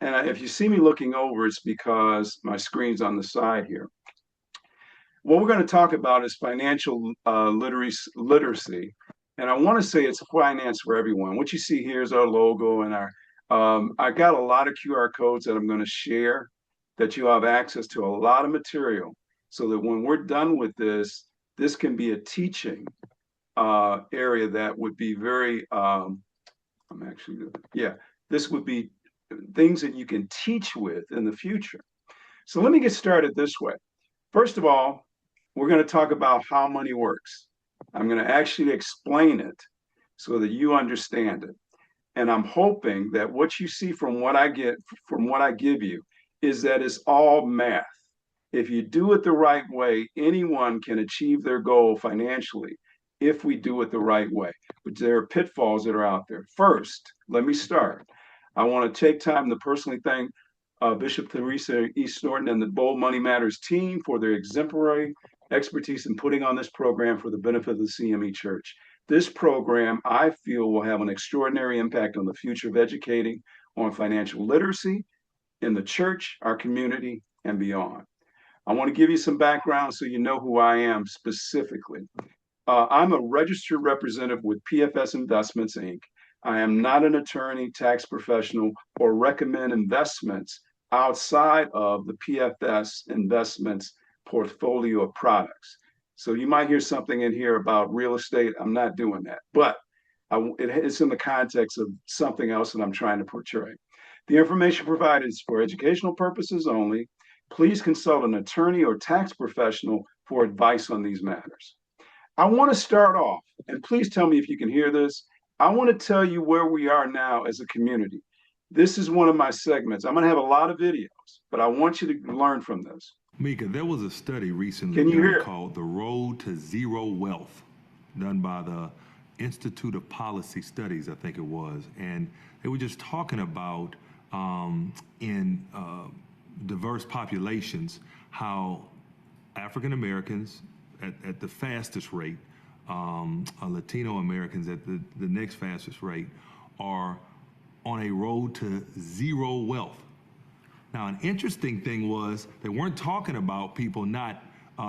If you see me looking over, it's because my screen's on the side here. What we're going to talk about is financial literacy. And I want to say it's finance for everyone. What you see here is our logo and I got a lot of QR codes that I'm going to share that you have access to a lot of material so that when we're done with this can be a teaching area that would be very, I'm actually, yeah, this would be things that you can teach with in the future. So let me get started this way. First of all, we're going to talk about how money works. I'm going to actually explain it so that you understand it. And I'm hoping that what you see from what I get, from what I give you, is that it's all math. If you do it the right way, anyone can achieve their goal financially if we do it the right way. But there are pitfalls that are out there. First, let me start. I want to take time to personally thank Bishop Teresa East Norton and the Bold Money Matters team for their exemplary expertise in putting on this program for the benefit of the CME Church. This program, I feel, will have an extraordinary impact on the future of educating on financial literacy in the church, our community, and beyond. I want to give you some background so you know who I am specifically. I'm a registered representative with PFS Investments, Inc. I am not an attorney, tax professional, or recommend investments outside of the PFS Investments portfolio of products. So you might hear something in here about real estate. I'm not doing that, but it's in the context of something else that I'm trying to portray. The information provided is for educational purposes only. Please consult an attorney or tax professional for advice on these matters. I want to start off, and please tell me if you can hear this. I want to tell you where we are now as a community. This is one of my segments. I'm going to have a lot of videos, but I want you to learn from this. Mika, there was a study recently Can you done hear? called The Road to Zero Wealth, done by the Institute of Policy Studies, I think it was. And they were just talking about in diverse populations how African Americans at the fastest rate, Latino Americans at the next fastest rate, are on a road to zero wealth. Now, an interesting thing was they weren't talking about people not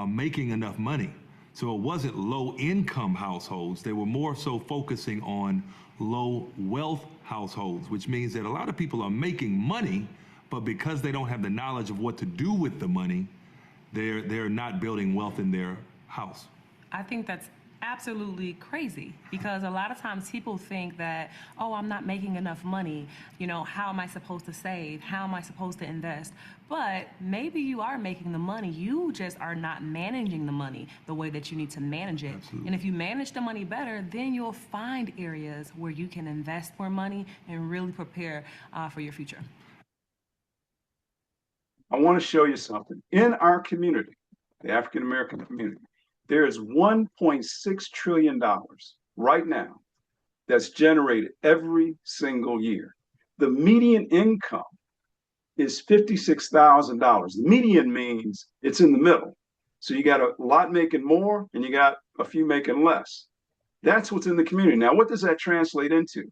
making enough money. So it wasn't low income households. They were more so focusing on low wealth households, which means that a lot of people are making money, but because they don't have the knowledge of what to do with the money, they're not building wealth in their house. I think that's absolutely crazy because a lot of times people think that, oh, I'm not making enough money. You know, how am I supposed to save? How am I supposed to invest? But maybe you are making the money. You just are not managing the money the way that you need to manage it. Absolutely. And if you manage the money better, then you'll find areas where you can invest more money and really prepare for your future. I want to show you something. In our community, the African American community, there is $1.6 trillion right now that's generated every single year. The median income is $56,000. The median means it's in the middle. So you got a lot making more and you got a few making less. That's what's in the community. Now, what does that translate into?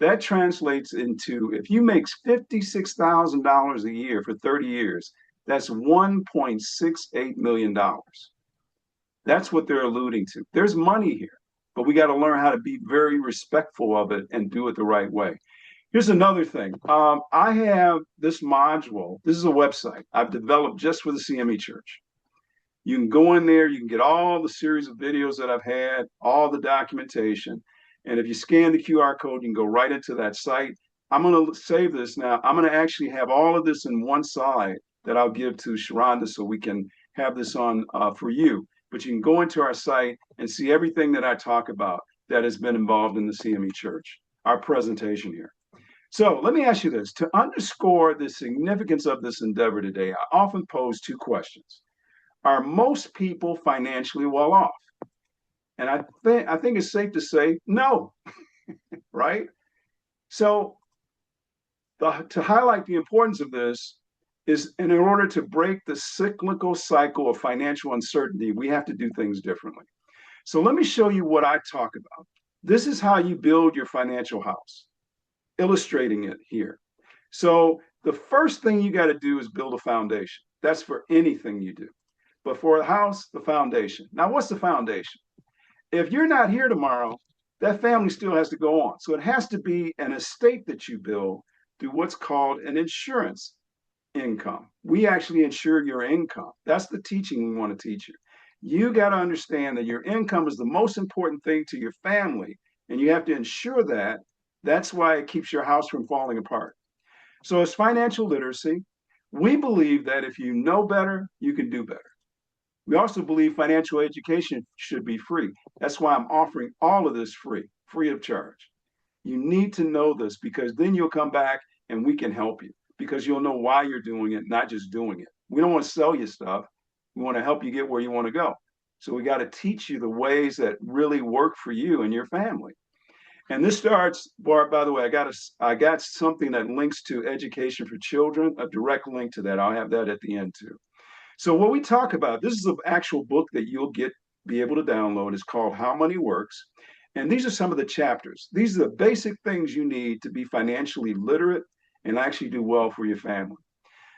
That translates into if you make $56,000 a year for 30 years, that's $1.68 million. That's what they're alluding to. There's money here, but we got to learn how to be very respectful of it and do it the right way. Here's another thing. I have this module. This is a website I've developed just for the CME Church. You can go in there, you can get all the series of videos that I've had, all the documentation. And if you scan the QR code, you can go right into that site. I'm going to save this now. I'm going to actually have all of this in one slide that I'll give to Sharonda so we can have this on for you. But you can go into our site and see everything that I talk about that has been involved in the CME Church, our presentation here. So let me ask you this. To underscore the significance of this endeavor today, I often pose two questions. Are most people financially well off? And I think it's safe to say no, right? So to highlight the importance of this is in order to break the cyclical cycle of financial uncertainty, we have to do things differently. So let me show you what I talk about. This is how you build your financial house, illustrating it here. So the first thing you got to do is build a foundation. That's for anything you do. But for a house, the foundation. Now, what's the foundation? If you're not here tomorrow, that family still has to go on. So it has to be an estate that you build through what's called an insurance income. We actually insure your income. That's the teaching we want to teach you. You got to understand that your income is the most important thing to your family, and you have to ensure that. That's why it keeps your house from falling apart. So, as financial literacy, we believe that if you know better, you can do better. We also believe financial education should be free. That's why I'm offering all of this free of charge. You need to know this because then you'll come back and we can help you because you'll know why you're doing it, not just doing it. We don't want to sell you stuff. We want to help you get where you want to go. So we got to teach you the ways that really work for you and your family. And this starts, Bart, by the way, I got something that links to education for children, a direct link to that. I'll have that at the end too. So what we talk about, this is an actual book that you'll be able to download. It's called How Money Works. And these are some of the chapters. These are the basic things you need to be financially literate and actually do well for your family.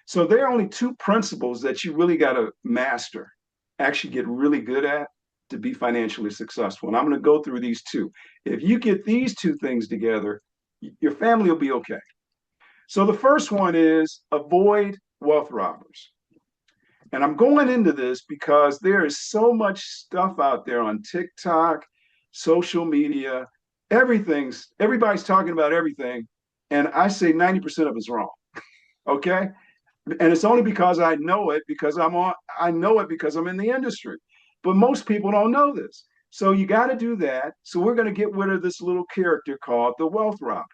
So there are only two principles that you really got to master, actually get really good at to be financially successful. And I'm going to go through these two. If you get these two things together, your family will be okay. So the first one is avoid wealth robbers. And I'm going into this because there is so much stuff out there on TikTok, social media, everybody's talking about everything. And I say 90% of it's wrong. Okay. And it's only because I know it because I know it because I'm in the industry. But most people don't know this. So you got to do that. So we're going to get rid of this little character called the wealth robber.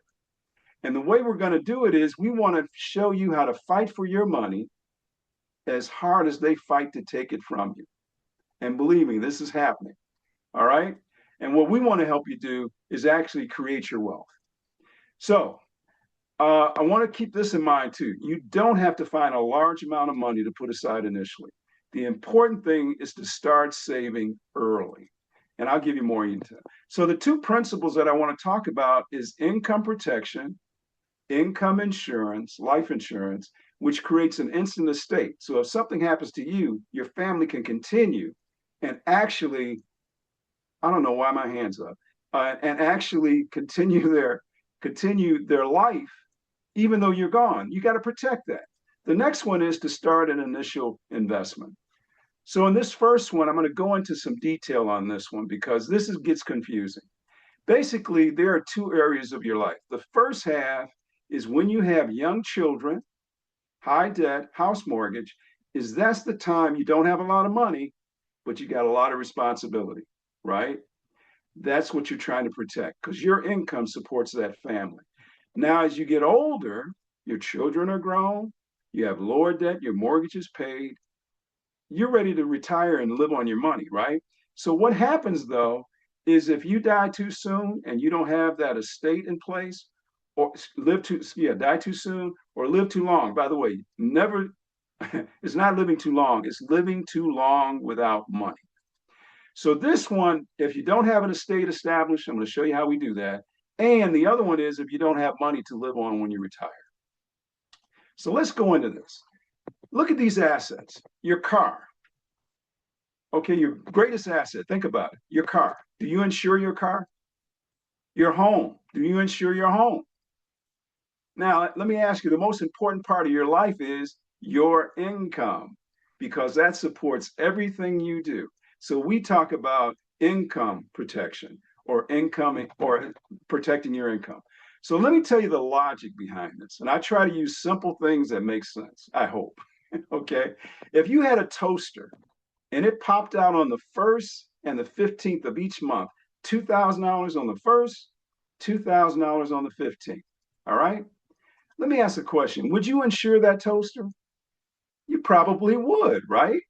And the way we're going to do it is we want to show you how to fight for your money as hard as they fight to take it from you. And believe me, this is happening. All right. And what we want to help you do is actually create your wealth. So I want to keep this in mind too. You don't have to find a large amount of money to put aside initially. The important thing is to start saving early. And I'll give you more intel. So the two principles that I want to talk about is income protection, income insurance, life insurance, which creates an instant estate. So if something happens to you, your family can continue and actually, I don't know why my hands up, and actually continue their life even though you're gone. You got to protect that. The next one is to start an initial investment. So in this first one, I'm going to go into some detail on this one because gets confusing. Basically, there are two areas of your life. The first half is when you have young children, high debt, house mortgage, that's the time you don't have a lot of money, but you got a lot of responsibility, right? That's what you're trying to protect because your income supports that family. Now, as you get older, your children are grown, you have lower debt, your mortgage is paid, you're ready to retire and live on your money, right? So what happens though is if you die too soon and you don't have that estate in place, or die too soon or live too long. By the way, never, it's not living too long, it's living too long without money. So this one, if you don't have an estate established, I'm going to show you how we do that. And the other one is if you don't have money to live on when you retire. So let's go into this. Look at these assets. Your car. Okay, your greatest asset. Think about it. Your car. Do you insure your car? Your home. Do you insure your home? Now, let me ask you, the most important part of your life is your income because that supports everything you do. So we talk about income protection or protecting your income. So let me tell you the logic behind this. And I try to use simple things that make sense, I hope. Okay. If you had a toaster and it popped out on the 1st and the 15th of each month, $2,000 on the 1st, $2,000 on the 15th. All right. Let me ask a question. Would you insure that toaster? You probably would, right?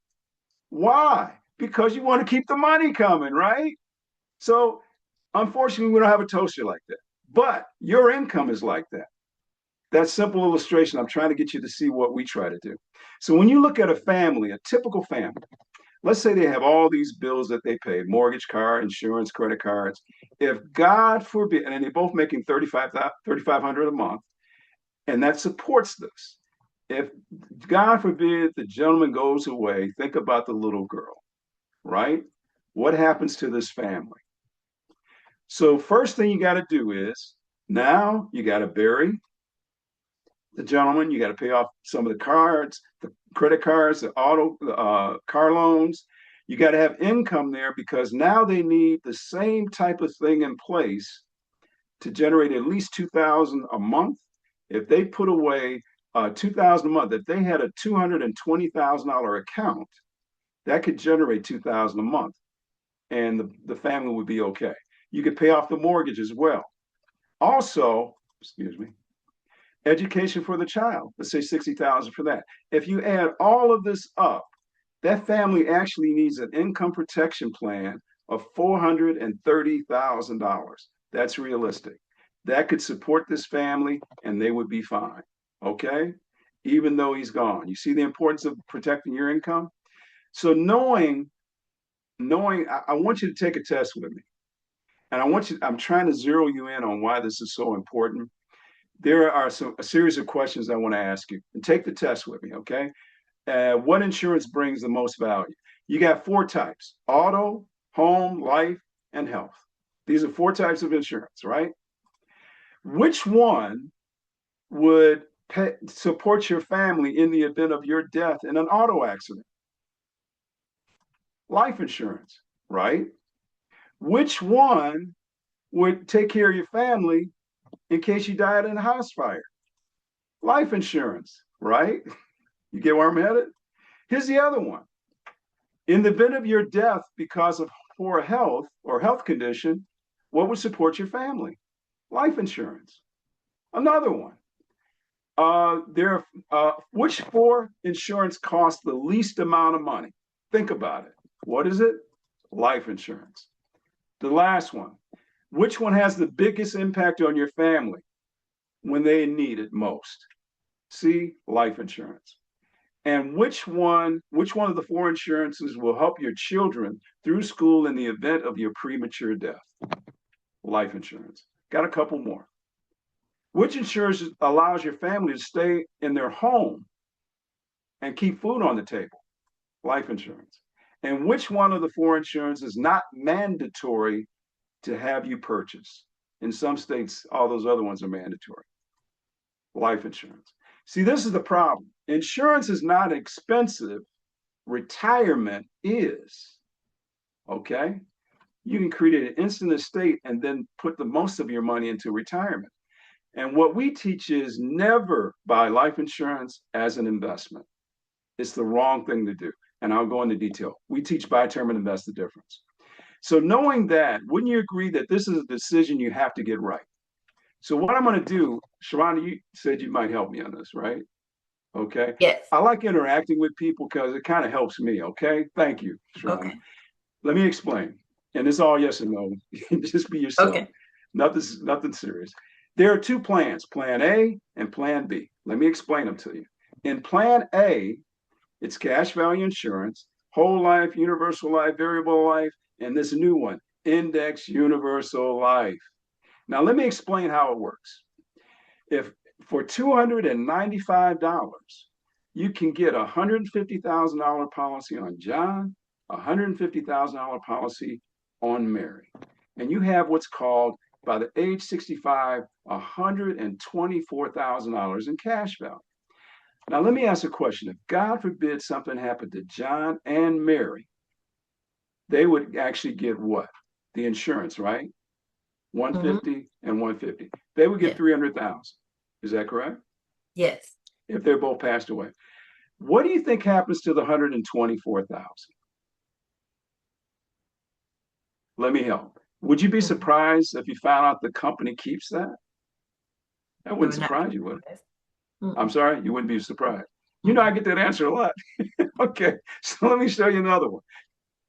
Why? Because you want to keep the money coming, right? So unfortunately, we don't have a toaster like that, but your income is like that. That simple illustration, I'm trying to get you to see what we try to do. So when you look at a family, a typical family, let's say they have all these bills that they paid, mortgage, car, insurance, credit cards. If God forbid, and they're both making $3,500 a month, And that supports this. If, God forbid, the gentleman goes away, think about the little girl, right? What happens to this family? So, first thing you got to do is now you got to bury the gentleman. You got to pay off some of the cards, the credit cards, the car loans. You got to have income there because now they need the same type of thing in place to generate at least 2,000 a month. If they put away 2,000 a month, if they had a $220,000 account, that could generate 2,000 a month, and the family would be okay. You could pay off the mortgage as well. Also, excuse me, education for the child. Let's say 60,000 for that. If you add all of this up, that family actually needs an income protection plan of $430,000. That's realistic. That could support this family and they would be fine. Okay? Even though he's gone. You see the importance of protecting your income? So I want you to take a test with me. And I'm trying to zero you in on why this is so important. There are a series of questions I want to ask you. And take the test with me, okay? What insurance brings the most value? You got four types: auto, home, life, and health. These are four types of insurance, right? Which one would support your family in the event of your death in an auto accident? Life insurance, right? Which one would take care of your family in case you died in a house fire? Life insurance, right? You get where I'm headed? Here's the other one. In the event of your death because of poor health or health condition, what would support your family? Life insurance. Another one. Which four insurance costs the least amount of money? Think about it. What is it? Life insurance. The last one. Which one has the biggest impact on your family when they need it most? See, life insurance. And which one of the four insurances will help your children through school in the event of your premature death? Life insurance. Got a couple more. Which insurance allows your family to stay in their home and keep food on the table? Life insurance. And which one of the four insurances is not mandatory to have you purchase? In some states, all those other ones are mandatory. Life insurance. See, this is the problem. Insurance is not expensive. Retirement is. Okay? You can create an instant estate and then put the most of your money into retirement. And what we teach is never buy life insurance as an investment. It's the wrong thing to do. And I'll go into detail. We teach buy term and invest the difference. So knowing that, wouldn't you agree that this is a decision you have to get right? So what I'm going to do, Sharonda, you said you might help me on this, right? Okay. Yes. I like interacting with people because it kind of helps me. Okay. Thank you, Sharonda. Okay. Let me explain. And it's all yes and no. Just be yourself. Okay. Nothing serious. There are two plans, Plan A and Plan B. Let me explain them to you. In Plan A, it's cash value insurance, whole life, universal life, variable life, and this new one, index universal life. Now, let me explain how it works. If for $295, you can get a $150,000 policy on John, a $150,000 policy on Mary. And you have what's called, by the age 65, $124,000 in cash value. Now, let me ask a question. If God forbid something happened to John and Mary, they would actually get what? The insurance, right? 150 and 150. They would get 300,000. Is that correct? Yes. If they're both passed away. What do you think happens to the 124,000? Let me help. Would you be surprised if you found out the company keeps that? That wouldn't surprise you, would it? I'm sorry, you wouldn't be surprised. You know, I get that answer a lot. Okay, so let me show you another one.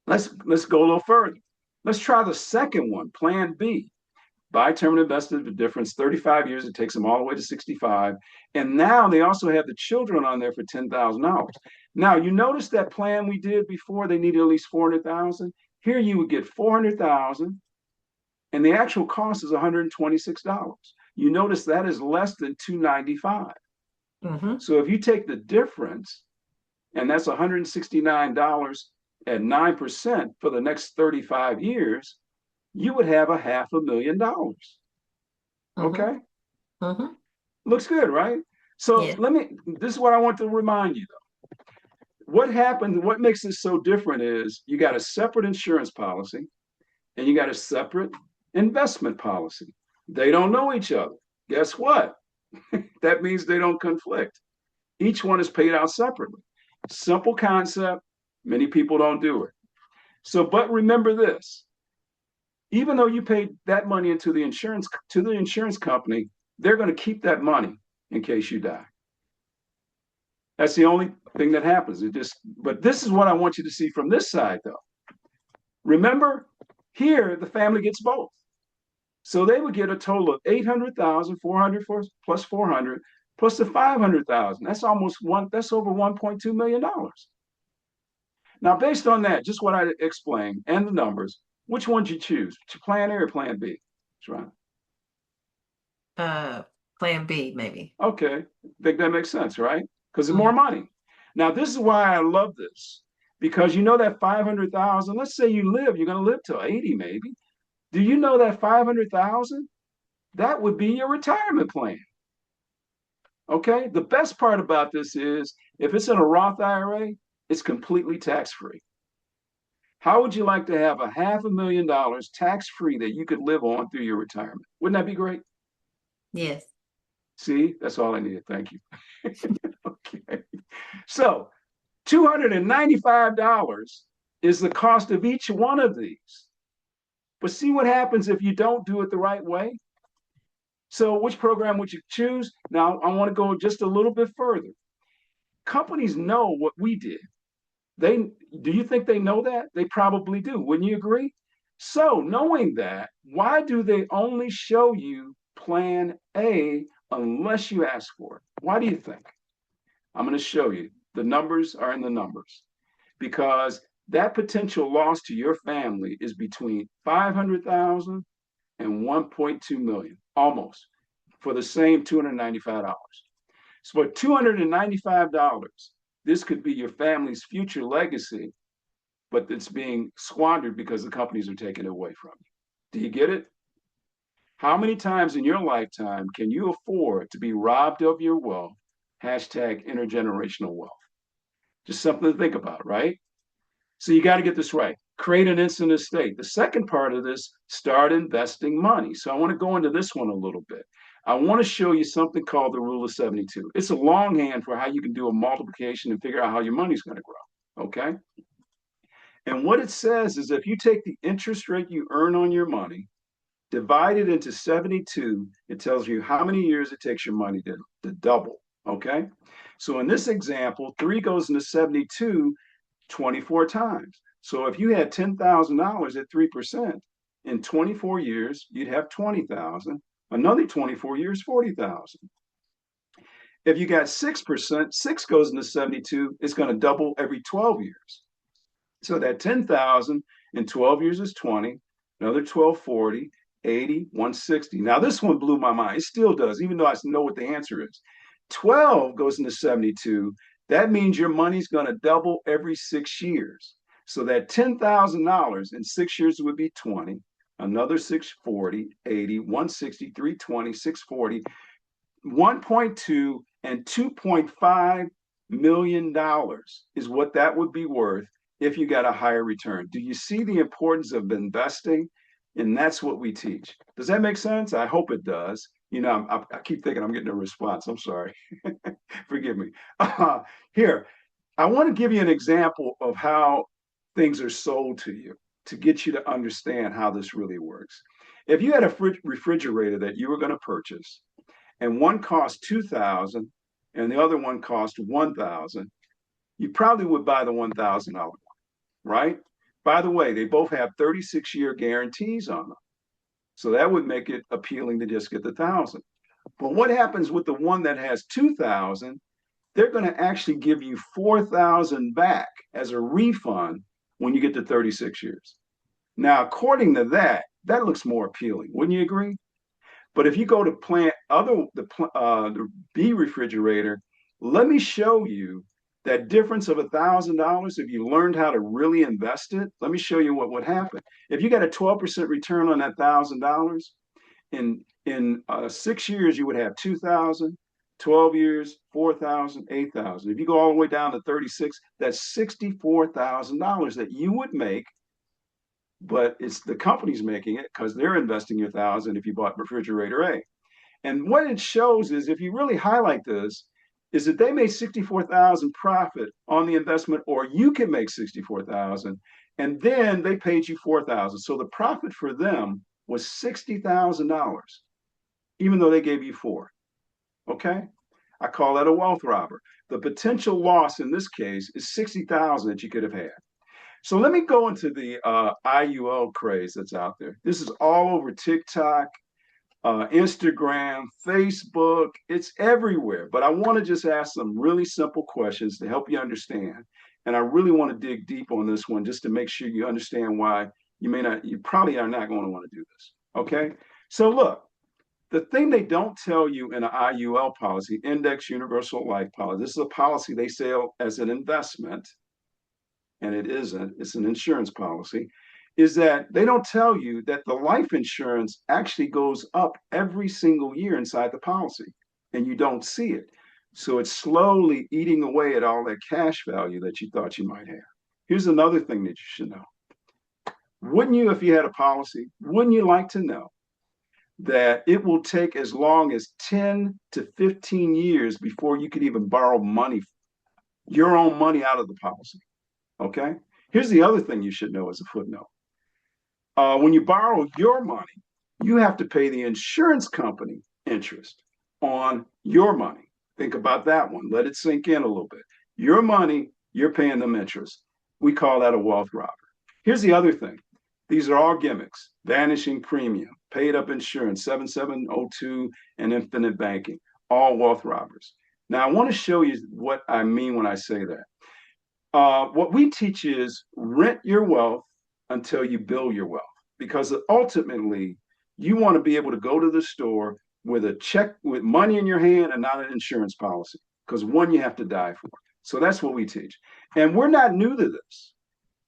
Let's go a little further. Let's try the second one, Plan B. Buy term and invest the difference, 35 years, it takes them all the way to 65. And now they also have the children on there for $10,000. Now, you notice that plan we did before, they needed at least 400,000. Here you would get 400,000, and the actual cost is $126. you notice that is less than 295. Mm-hmm. So if you take the difference, and that's $169 at 9% for the next 35 years, you would have $500,000. Mm-hmm. Okay? Mm-hmm. Looks good, right? So Yeah. this is what I want to remind you though. What happens, what makes this so different is you got a separate insurance policy and you got a separate investment policy. They don't know each other. Guess what? That means they don't conflict. Each one is paid out separately. Simple concept. Many people don't do it. So, but remember this: even though you paid that money into the insurance company, they're going to keep that money in case you die. That's the only thing that happens. But this is what I want you to see from this side, though. Remember, here the family gets both. So they would get a total of 800,000, 400 plus 400 plus the 500,000. That's that's over $1.2 million. Now, based on that, just what I explained and the numbers, which one do you choose? Plan A or plan B? That's right. Uh, Plan B, maybe. Okay. Think that makes sense, right? Because it's more Mm-hmm. money. Now, this is why I love this. Because you know that 500,000, let's say you're going to live till 80 maybe. Do you know that 500,000? That would be your retirement plan. Okay. The best part about this is if it's in a Roth IRA, it's completely tax free. How would you like to have $500,000 tax free that you could live on through your retirement? Wouldn't that be great? Yes. See, that's all I needed. Thank you. Okay. So $295 is the cost of each one of these. But see what happens if you don't do it the right way? So which program would you choose? Now, I want to go just a little bit further. Companies know what we did. Do you think they know that? They probably do. Wouldn't you agree? So, knowing that, why do they only show you plan A unless you ask for it? Why do you think? I'm going to show you. The numbers are in the numbers because that potential loss to your family is between 500,000 and 1.2 million, almost, for the same $295. So for $295, this could be your family's future legacy, but it's being squandered because the companies are taking it away from you. Do you get it? How many times in your lifetime can you afford to be robbed of your wealth? Hashtag intergenerational wealth. Just something to think about, right? So you got to get this right. Create an instant estate. The second part of this, start investing money. So I want to go into this one a little bit. I want to show you something called the rule of 72. It's a longhand for how you can do a multiplication and figure out how your money's going to grow. Okay. And what it says is if you take the interest rate you earn on your money, divide it into 72, it tells you how many years it takes your money to double. Okay. So in this example, 3 goes into 72 24 times. So if you had $10,000 at 3%, in 24 years, you'd have 20,000. Another 24 years, 40,000. If you got 6%, 6 goes into 72, it's going to double every 12 years. So that 10,000 in 12 years is 20, another 12, 40, 80, 160. Now this one blew my mind. It still does, even though I know what the answer is. 12 goes into 72. That means your money's going to double every 6 years. So that $10,000 in 6 years would be 20, another 640, 80, 160, 320, 640, 1.2 and $2.5 million is what that would be worth if you got a higher return. Do you see the importance of investing? And that's what we teach. Does that make sense? I hope it does. You know, I keep thinking I'm getting a response. I'm sorry. Forgive me. Here, I want to give you an example of how things are sold to you to get you to understand how this really works. If you had a refrigerator that you were going to purchase, and one cost 2,000 and the other one cost 1,000, you probably would buy the $1,000 one, right? By the way, they both have 36-year guarantees on them. So that would make it appealing to just get the 1,000. But what happens with the one that has 2,000? They're going to actually give you 4,000 back as a refund when you get to 36 years. Now, according to that, that looks more appealing. Wouldn't you agree? But if you go to the B refrigerator, let me show you that difference of $1,000. If you learned how to really invest it, let me show you what would happen. If you got a 12% return on that $1,000, in 6 years, you would have 2,000, 12 years, 4,000, 8,000. If you go all the way down to 36, that's $64,000 that you would make, but it's the company's making it because they're investing your thousand if you bought refrigerator A. And what it shows is, if you really highlight this, is that they made 64,000 profit on the investment, or you can make 64,000, and then they paid you 4,000. So the profit for them was $60,000, even though they gave you four. Okay, I call that a wealth robber. The potential loss in this case is 60,000 that you could have had. So let me go into the IUL craze that's out there. This is all over TikTok, Instagram, Facebook. It's everywhere. But I want to just ask some really simple questions to help you understand. And I really want to dig deep on this one just to make sure you understand why you probably are not going to want to do this. Okay. So look, the thing they don't tell you in an IUL policy, Index Universal Life Policy, this is a policy they sell as an investment, and it isn't, it's an insurance policy, is that they don't tell you that the life insurance actually goes up every single year inside the policy, and you don't see it. So it's slowly eating away at all that cash value that you thought you might have. Here's another thing that you should know. Wouldn't you, if you had a policy, wouldn't you like to know that it will take as long as 10 to 15 years before you could even borrow money, your own money, out of the policy? Okay. Here's the other thing you should know as a footnote. When you borrow your money, you have to pay the insurance company interest on your money. Think about that one. Let it sink in a little bit. Your money, you're paying them interest. We call that a wealth robber. Here's the other thing. These are all gimmicks: vanishing premium, paid up insurance, 7702, and infinite banking, all wealth robbers. Now, I want to show you what I mean when I say that. What we teach is rent your wealth until you build your wealth, because ultimately you want to be able to go to the store with a check, with money in your hand, and not an insurance policy, because one you have to die for. So that's what we teach. And we're not new to this.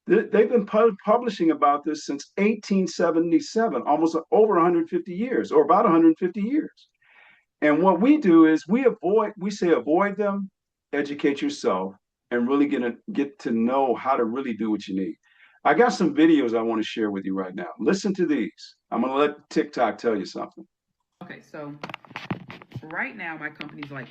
They've been publishing about this since 1877, almost over 150 years, or about 150 years. And what we do is we say avoid them, educate yourself, and really get to know how to really do what you need. I got some videos I want to share with you right now. Listen to these. I'm going to let TikTok tell you something. Okay, so right now my company's like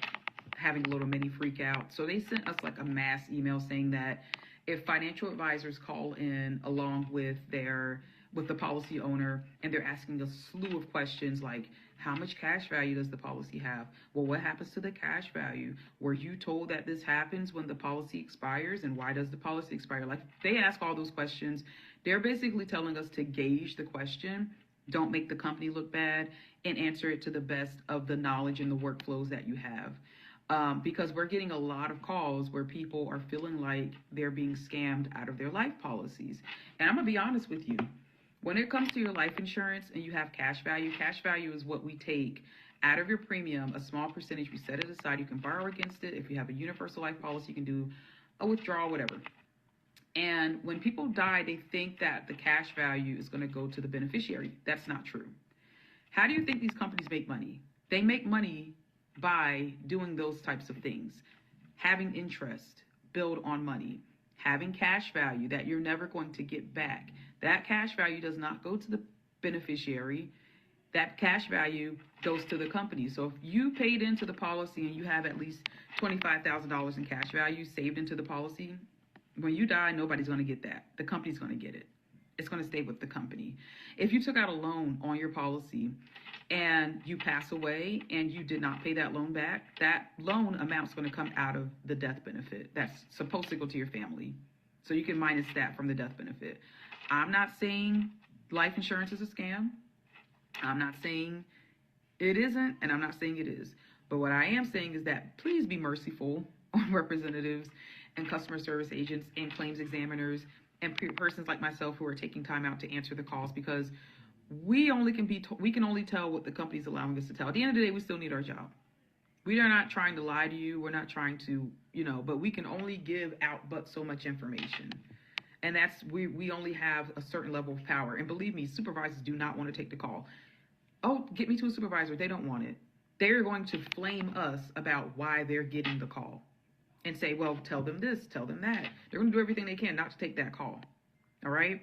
having a little mini freak out. So they sent us like a mass email saying that if financial advisors call in along with the policy owner, and they're asking a slew of questions like, how much cash value does the policy have? Well, what happens to the cash value? Were you told that this happens when the policy expires? And why does the policy expire? Like, they ask all those questions. They're basically telling us to gauge the question, don't make the company look bad, and answer it to the best of the knowledge and the workflows that you have. Because we're getting a lot of calls where people are feeling like they're being scammed out of their life policies. And I'm going to be honest with you. When it comes to your life insurance and you have cash value is what we take out of your premium, a small percentage, we set it aside. You can borrow against it. If you have a universal life policy, you can do a withdrawal, whatever. And when people die, they think that the cash value is going to go to the beneficiary. That's not true. How do you think these companies make money? They make money by doing those types of things. Having interest, build on money. Having cash value that you're never going to get back. That cash value does not go to the beneficiary. That cash value goes to the company. So if you paid into the policy and you have at least $25,000 in cash value saved into the policy, when you die, nobody's going to get that. The company's going to get it. It's going to stay with the company. If you took out a loan on your policy and you pass away and you did not pay that loan back, that loan amount's going to come out of the death benefit. That's supposed to go to your family. So you can minus that from the death benefit. I'm not saying life insurance is a scam. I'm not saying it isn't, and I'm not saying it is. But what I am saying is that please be merciful on representatives and customer service agents and claims examiners and persons like myself who are taking time out to answer the calls, because we can only tell what the company's allowing us to tell. At the end of the day, we still need our job. We are not trying to lie to you. We're not trying to, but we can only give out but so much information. And we only have a certain level of power. And believe me, supervisors do not want to take the call. Oh, get me to a supervisor. They don't want it. They're going to flame us about why they're getting the call and say, well, tell them this, tell them that. They're going to do everything they can not to take that call. All right?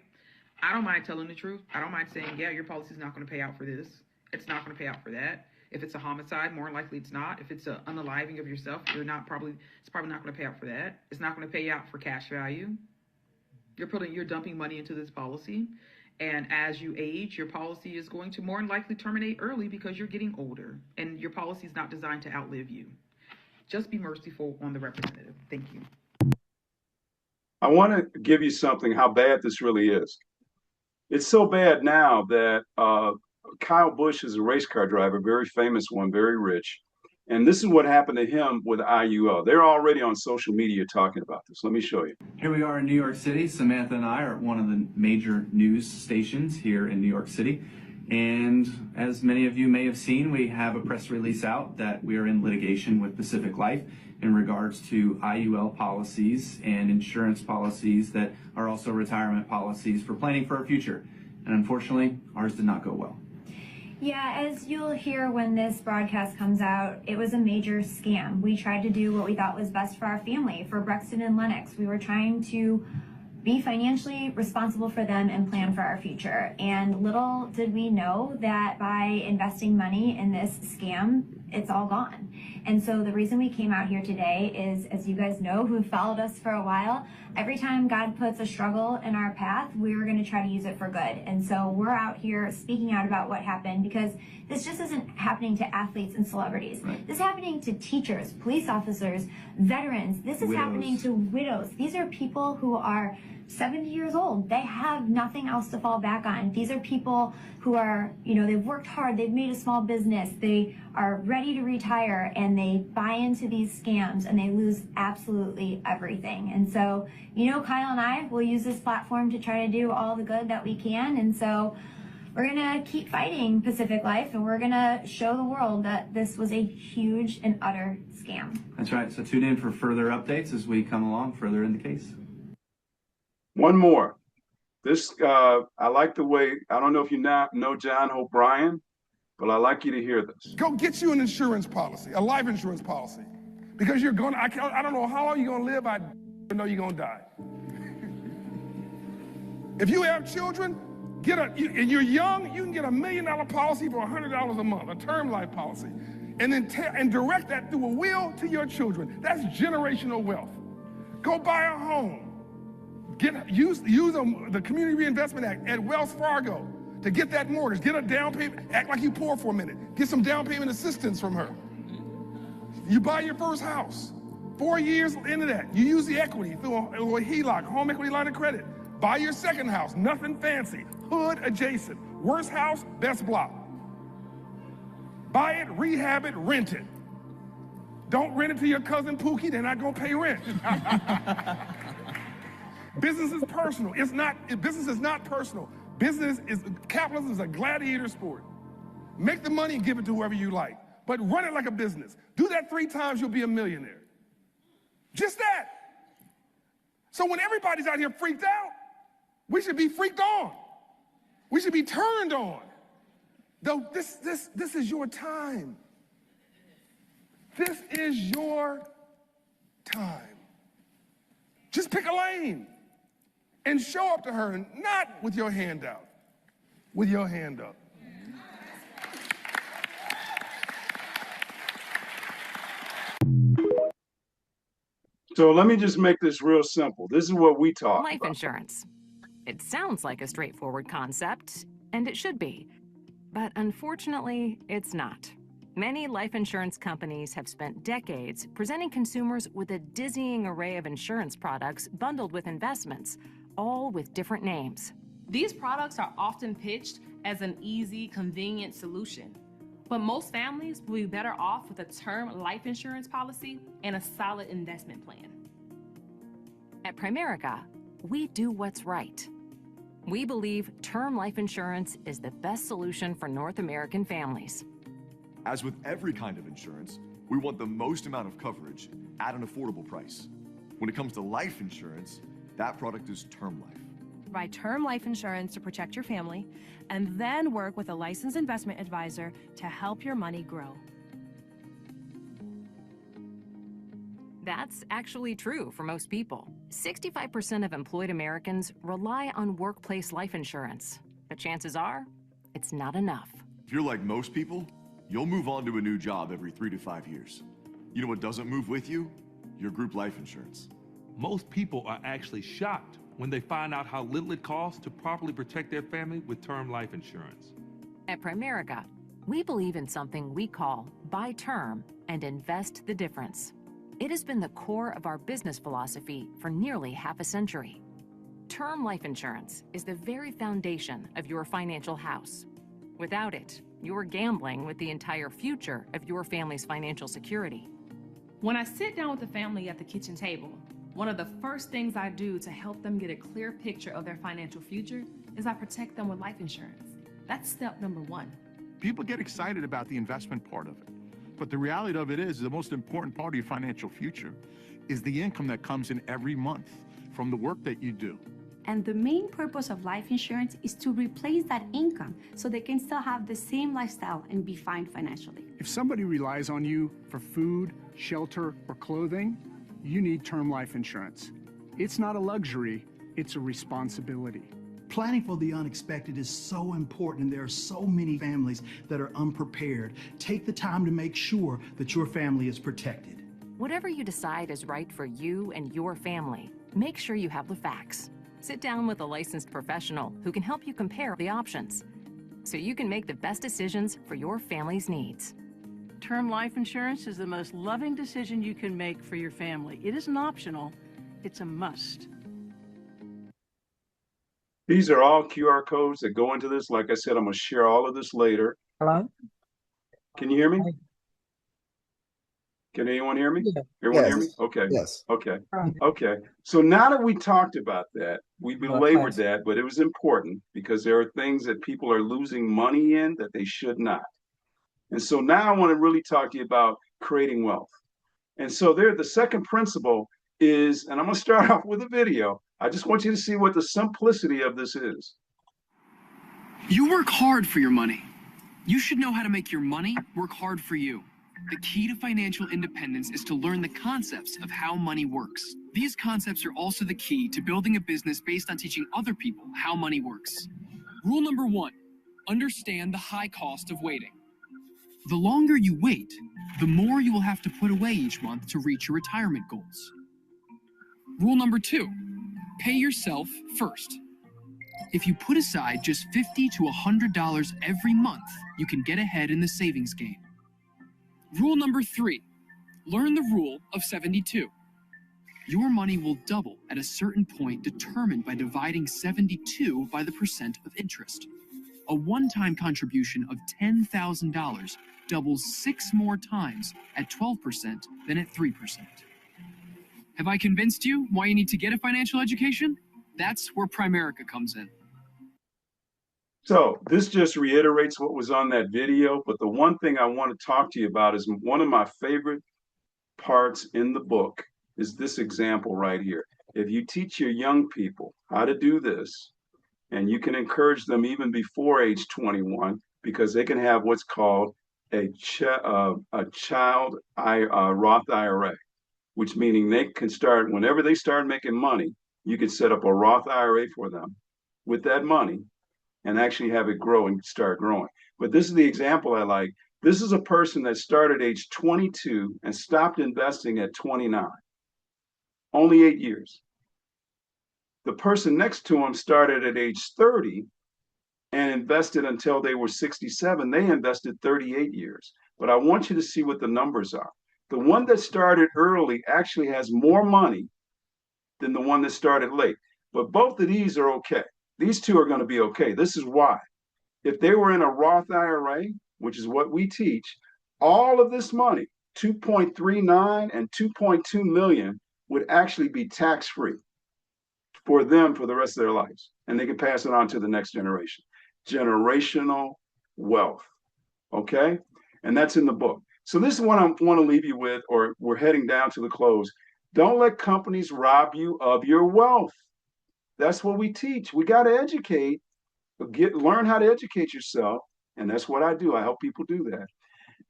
I don't mind telling the truth. I don't mind saying, yeah, your policy's not going to pay out for this. It's not going to pay out for that. If it's a homicide, more likely it's not. If it's an unaliving of yourself, it's probably not going to pay out for that. It's not going to pay out for cash value. You're dumping money into this policy. And as you age, your policy is going to more than likely terminate early because you're getting older and your policy is not designed to outlive you. Just be merciful on the representative. Thank you. I want to give you something, how bad this really is. It's so bad now that Kyle Busch is a race car driver, very famous one, very rich. And this is what happened to him with IUL. They're already on social media talking about this. Let me show you. Here we are in New York City. Samantha and I are at one of the major news stations here in New York City. And as many of you may have seen, we have a press release out that we are in litigation with Pacific Life in regards to IUL policies and insurance policies that are also retirement policies for planning for our future. And unfortunately, ours did not go well. Yeah, as you'll hear when this broadcast comes out, it was a major scam. We tried to do what we thought was best for our family, for Brexton and Lennox. We were trying to be financially responsible for them and plan for our future. And little did we know that by investing money in this scam, it's all gone. And so the reason we came out here today is, as you guys know, who followed us for a while, every time God puts a struggle in our path, we're going to try to use it for good. And so we're out here speaking out about what happened, because this just isn't happening to athletes and celebrities. Right. This is happening to teachers, police officers, veterans. This is happening to widows. These are people who are 70 years old. They have nothing else to fall back on. These are people who are, they've worked hard, they've made a small business, they are ready to retire, and they buy into these scams and they lose absolutely everything. And so, Kyle and I will use this platform to try to do all the good that we can. And so we're going to keep fighting Pacific Life, and we're going to show the world that this was a huge and utter scam. That's right. So tune in for further updates as we come along further in the case. One more. This, I like the way, I don't know if you know John O'Brien, but I'd like you to hear this. Go get you an insurance policy, a life insurance policy. Because you're going to, I don't know how long you're going to live, I know you're going to die. If you have children, and you're young, you can get $1 million policy for $100 a month, a term life policy. And then and direct that through a will to your children. That's generational wealth. Go buy a home. Use the Community Reinvestment Act at Wells Fargo to get that mortgage. Get a down payment. Act like you poor for a minute. Get some down payment assistance from her. You buy your first house. 4 years into that, you use the equity through a HELOC, home equity line of credit. Buy your second house. Nothing fancy. Hood adjacent. Worst house, best block. Buy it, rehab it, rent it. Don't rent it to your cousin Pookie. They're not going to pay rent. Business is personal. Business is not personal. Capitalism is a gladiator sport. Make the money and give it to whoever you like, but run it like a business. Do that 3 times, you'll be a millionaire. Just that. So when everybody's out here freaked out, we should be freaked on. We should be turned on. Though this is your time. This is your time. Just pick a lane and show up to her, not with your hand out, with your hand up. So let me just make this real simple. This is what we talk Life about. insurance. It sounds like a straightforward concept, and it should be. But unfortunately, it's not. Many life insurance companies have spent decades presenting consumers with a dizzying array of insurance products bundled with investments, all with different names. These products are often pitched as an easy, convenient solution. But most families will be better off with a term life insurance policy and a solid investment plan. At Primerica, we do what's right. We believe term life insurance is the best solution for North American families. As with every kind of insurance, we want the most amount of coverage at an affordable price. When it comes to life insurance, that product is term life. Buy term life insurance to protect your family, and then work with a licensed investment advisor to help your money grow. That's actually true for most people. 65% of employed Americans rely on workplace life insurance, but chances are, it's not enough. If you're like most people, you'll move on to a new job every 3 to 5 years. You know what doesn't move with you? Your group life insurance. Most people are actually shocked when they find out how little it costs to properly protect their family with term life insurance. At Primerica, we believe in something we call buy term and invest the difference. It has been the core of our business philosophy for nearly half a century. Term life insurance is the very foundation of your financial house. Without it, you're gambling with the entire future of your family's financial security. When I sit down with the family at the kitchen table, one of the first things I do to help them get a clear picture of their financial future is I protect them with life insurance. That's step number one. People get excited about the investment part of it. But the reality of it is the most important part of your financial future is the income that comes in every month from the work that you do. And the main purpose of life insurance is to replace that income so they can still have the same lifestyle and be fine financially. If somebody relies on you for food, shelter, or clothing, you need term life insurance. It's not a luxury, it's a responsibility. Planning for the unexpected is so important, and there are so many families that are unprepared. Take the time to make sure that your family is protected. Whatever you decide is right for you and your family, make sure you have the facts. Sit down with a licensed professional who can help you compare the options so you can make the best decisions for your family's needs. Term life insurance is the most loving decision you can make for your family. It isn't optional, it's a must. These are all QR codes that go into this. Like I said, I'm going to share all of this later. Hello? Can you hear me? Can anyone hear me? Everyone hear me? Okay. Yes. Okay. Okay. So now that we talked about that, we belabored that, but it was important because there are things that people are losing money in that they should not. And so now I want to really talk to you about creating wealth. And so the second principle is, and I'm going to start off with a video. I just want you to see what the simplicity of this is. You work hard for your money. You should know how to make your money work hard for you. The key to financial independence is to learn the concepts of how money works. These concepts are also the key to building a business based on teaching other people how money works. Rule number 1, understand the high cost of waiting. The longer you wait, the more you will have to put away each month to reach your retirement goals. Rule number 2, pay yourself first. If you put aside just $50 to $100 every month, you can get ahead in the savings game. Rule number 3, learn the rule of 72. Your money will double at a certain point determined by dividing 72 by the percent of interest. A one-time contribution of $10,000 doubles 6 more times at 12% than at 3%. Have I convinced you why you need to get a financial education? That's where Primerica comes in. So this just reiterates what was on that video, but the one thing I want to talk to you about is one of my favorite parts in the book is this example right here. If you teach your young people how to do this, and you can encourage them even before age 21, because they can have what's called a child Roth IRA, which meaning they can start, whenever they start making money, you can set up a Roth IRA for them with that money and actually have it grow and start growing. But this is the example I like. This is a person that started age 22 and stopped investing at 29, only 8 years. The person next to him started at age 30 and invested until they were 67. They invested 38 years. But I want you to see what the numbers are. The one that started early actually has more money than the one that started late. But both of these are okay. These two are going to be okay. This is why. If they were in a Roth IRA, which is what we teach, all of this money, 2.39 and 2.2 million, would actually be tax-free. for them for the rest of their lives. And they can pass it on to the next generation. Generational wealth. Okay? And that's in the book. So this is what I want to leave you with, or we're heading down to the close. Don't let companies rob you of your wealth. That's what we teach. We got to educate, learn how to educate yourself. And that's what I do. I help people do that.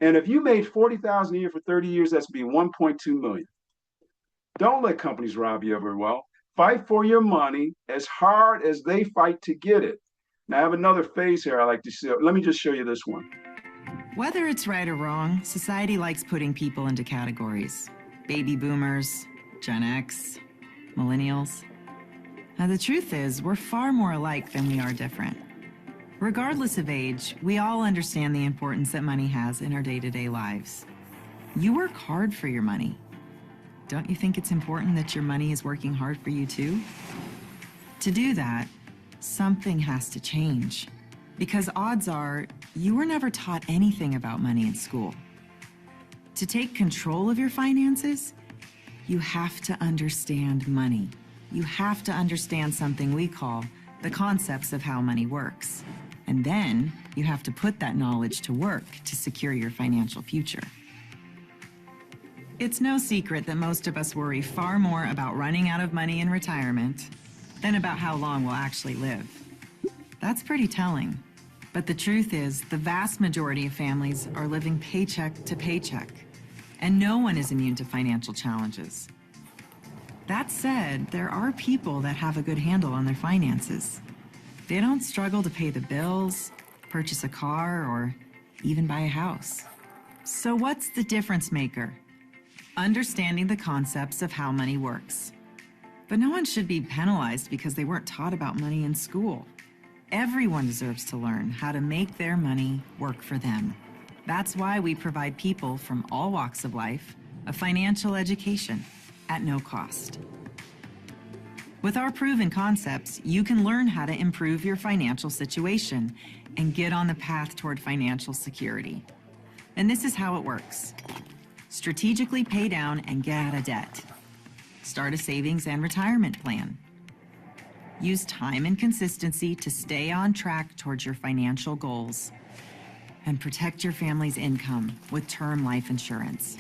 And if you made $40,000 a year for 30 years, that's be 1.2 million. Don't let companies rob you of your wealth. Fight for your money as hard as they fight to get it. Now I have another phase here I like to see. Let me just show you this one. Whether it's right or wrong, society likes putting people into categories. Baby boomers, Gen X, millennials. Now the truth is, we're far more alike than we are different. Regardless of age, we all understand the importance that money has in our day-to-day lives. You work hard for your money. Don't you think it's important that your money is working hard for you too? To do that, something has to change. Because odds are, you were never taught anything about money in school. To take control of your finances, you have to understand money. You have to understand something we call the concepts of how money works. And then you have to put that knowledge to work to secure your financial future. It's no secret that most of us worry far more about running out of money in retirement than about how long we'll actually live. That's pretty telling. But the truth is, the vast majority of families are living paycheck to paycheck, and no one is immune to financial challenges. That said, there are people that have a good handle on their finances. They don't struggle to pay the bills, purchase a car, or even buy a house. So what's the difference maker? Understanding the concepts of how money works. But no one should be penalized because they weren't taught about money in school. Everyone deserves to learn how to make their money work for them. That's why we provide people from all walks of life a financial education at no cost. With our proven concepts, you can learn how to improve your financial situation and get on the path toward financial security. And this is how it works. Strategically pay down and get out of debt. Start a savings and retirement plan. Use time and consistency to stay on track towards your financial goals. And protect your family's income with term life insurance.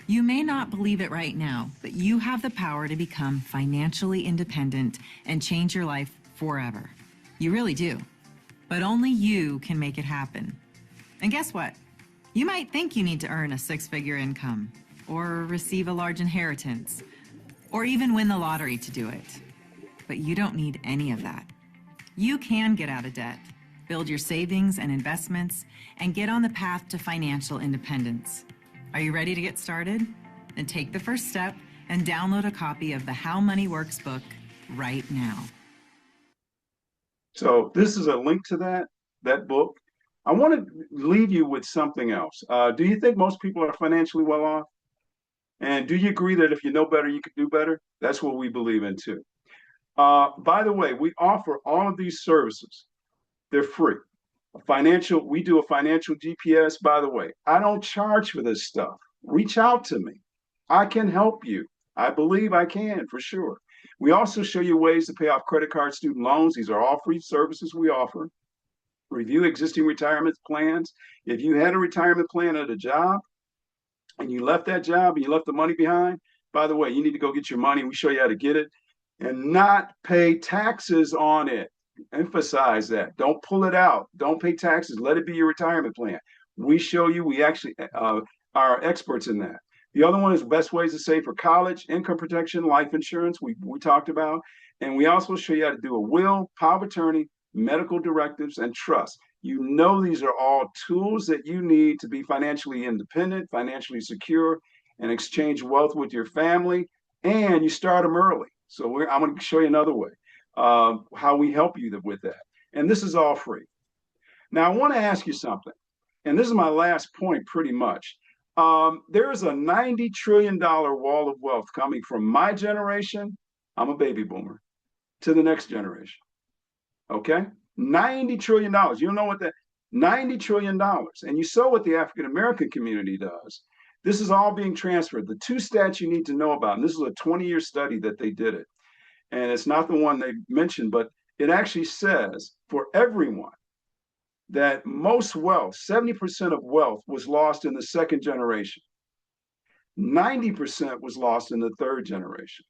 You may not believe it right now, but you have the power to become financially independent and change your life forever. You really do. But only you can make it happen. And guess what? You might think you need to earn a six-figure income, or receive a large inheritance, or even win the lottery to do it. But you don't need any of that. You can get out of debt, build your savings and investments, and get on the path to financial independence. Are you ready to get started? Then take the first step and download a copy of the How Money Works book right now. So this is a link to that book. I want to leave you with something else. Do you think most people are financially well off? And do you agree that if you know better, you can do better? That's what we believe in too. By the way, we offer all of these services. They're free. We do a financial GPS, by the way. I don't charge for this stuff. Reach out to me. I can help you. I believe I can, for sure. We also show you ways to pay off credit card student loans. These are all free services we offer. Review existing retirement plans. If you had a retirement plan at a job and you left that job and you left the money behind, by the way, you need to go get your money. We show you how to get it and not pay taxes on it. Emphasize that. Don't pull it out. Don't pay taxes. Let it be your retirement plan. We show you, we actually are experts in that. The other one is best ways to save for college, income protection, life insurance, we talked about. And we also show you how to do a will, power of attorney, medical directives, and trust. You know these are all tools that you need to be financially independent, financially secure, and exchange wealth with your family. And you start them early. So I'm going to show you another way. How we help you with that. And this is all free. Now, I want to ask you something, and this is my last point pretty much. There's a $90 trillion wall of wealth coming from my generation, I'm a baby boomer, to the next generation. Okay? $90 trillion. You don't know what that, $90 trillion. And you saw what the African-American community does. This is all being transferred. The two stats you need to know about, and this is a 20-year study that they did it. and it's not the one they mentioned, but it actually says for everyone that most wealth, 70% of wealth was lost in the second generation. 90% was lost in the third generation.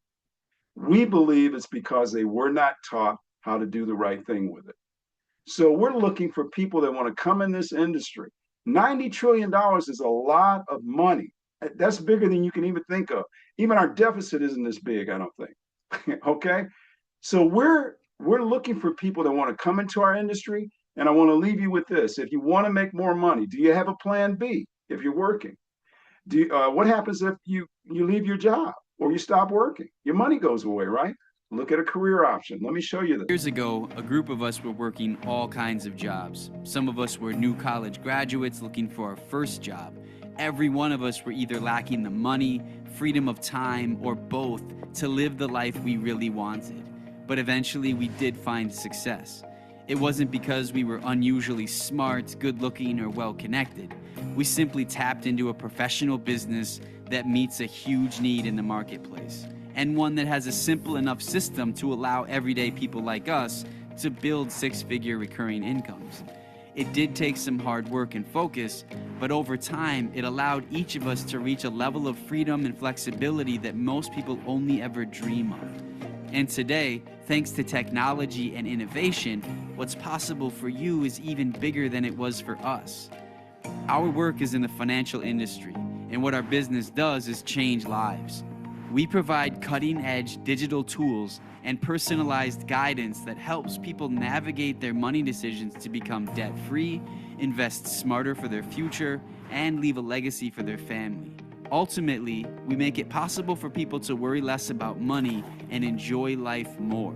We believe it's because they were not taught how to do the right thing with it. So we're looking for people that want to come in this industry. $90 trillion is a lot of money. That's bigger than you can even think of. Even our deficit isn't this big, I don't think. Okay? So we're looking for people that want to come into our industry. And I want to leave you with this. If you want to make more money, do you have a plan B if you're working? What happens if you leave your job or you stop working? Your money goes away, right? Look at a career option. Let me show you this. Years ago, a group of us were working all kinds of jobs. Some of us were new college graduates looking for our first job. Every one of us were either lacking the money, freedom of time, or both to live the life we really wanted. But eventually we did find success. It wasn't because we were unusually smart, good-looking, or well-connected. We simply tapped into a professional business that meets a huge need in the marketplace, and one that has a simple enough system to allow everyday people like us to build six-figure recurring incomes. It did take some hard work and focus, but over time, it allowed each of us to reach a level of freedom and flexibility that most people only ever dream of. And today, thanks to technology and innovation, what's possible for you is even bigger than it was for us. Our work is in the financial industry, and what our business does is change lives. We provide cutting-edge digital tools and personalized guidance that helps people navigate their money decisions to become debt-free, invest smarter for their future, and leave a legacy for their family. Ultimately, we make it possible for people to worry less about money and enjoy life more.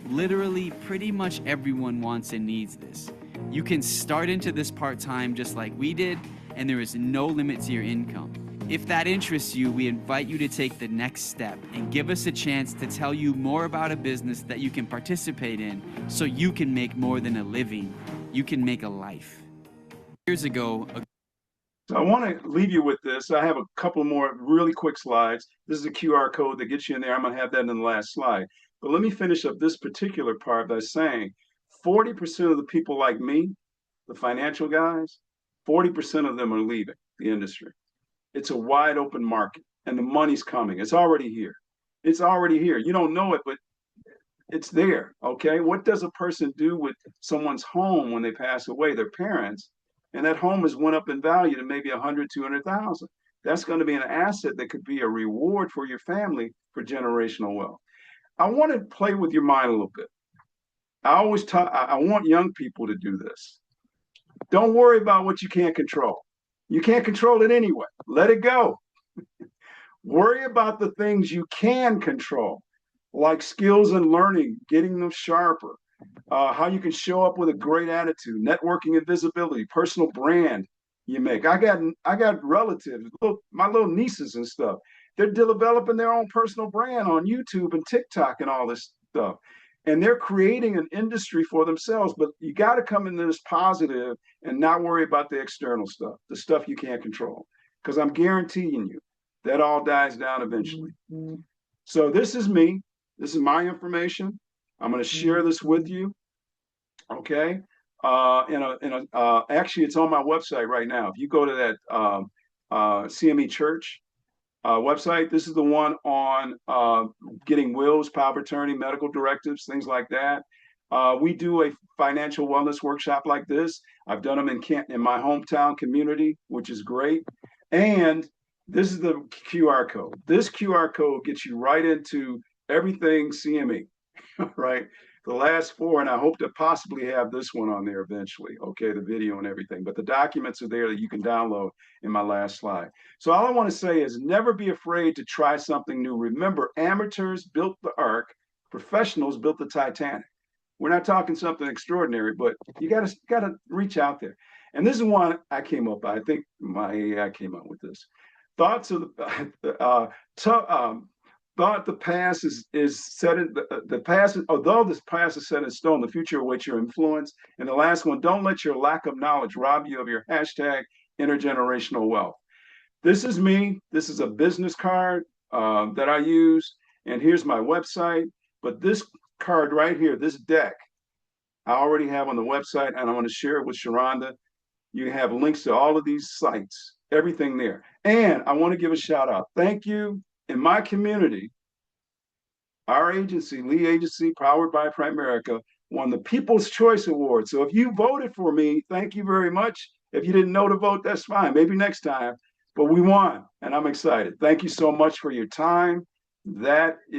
Literally, pretty much everyone wants and needs this. You can start into this part-time just like we did, and there is no limit to your income. If that interests you, we invite you to take the next step and give us a chance to tell you more about a business that you can participate in so you can make more than a living. You can make a life. Years ago, So I want to leave you with this. I have a couple more really quick slides. This is a QR code that gets you in there. I'm going to have that in the last slide. But let me finish up this particular part by saying 40% of the people like me, the financial guys, 40% of them are leaving the industry. It's a wide open market and the money's coming. It's already here. It's already here. You don't know it, but it's there. Okay. What does a person do with someone's home when they pass away, their parents? And that home has went up in value to maybe 100, 200,000. That's going to be an asset that could be a reward for your family for generational wealth. I want to play with your mind a little bit. I want young people to do this. Don't worry about what you can't control. You can't control it anyway. Let it go. Worry about the things you can control, like skills and learning, getting them sharper, how you can show up with a great attitude, networking and visibility, personal brand you make. I got relatives, my little nieces and stuff. They're developing their own personal brand on YouTube and TikTok and all this stuff. And they're creating an industry for themselves, but you got to come into this positive and not worry about the external stuff, the stuff you can't control. Because I'm guaranteeing you that all dies down eventually. So this is me. This is my information. I'm going to share this with you. Okay. Actually, it's on my website right now. If you go to that CME Church website, this is the one on getting wills, power of attorney, medical directives, things like that. We do a financial wellness workshop like this. I've done them in my hometown community, which is great. And this is the QR code. This QR code gets you right into everything CME, right? The last four, and I hope to possibly have this one on there eventually, okay, the video and everything. But the documents are there that you can download in my last slide. So all I want to say is never be afraid to try something new. Remember, amateurs built the Ark, professionals built the Titanic. We're not talking something extraordinary, but you gotta reach out there. And this is one I came up by. I think my AI came up with this. Thoughts of thought the past is set in the past, although this past is set in stone, the future awaits your influence. And the last one, don't let your lack of knowledge rob you of your hashtag intergenerational wealth. This is me. This is a business card that I use. And here's my website. But this card right here, this deck, I already have on the website, and I'm going to share it with Sharonda. You have links to all of these sites, everything there. And I want to give a shout out. Thank you. In my community, our agency, Lee Agency, powered by Primerica, won the People's Choice Award. So if you voted for me, thank you very much. If you didn't know to vote, that's fine. Maybe next time. But we won, and I'm excited. Thank you so much for your time. That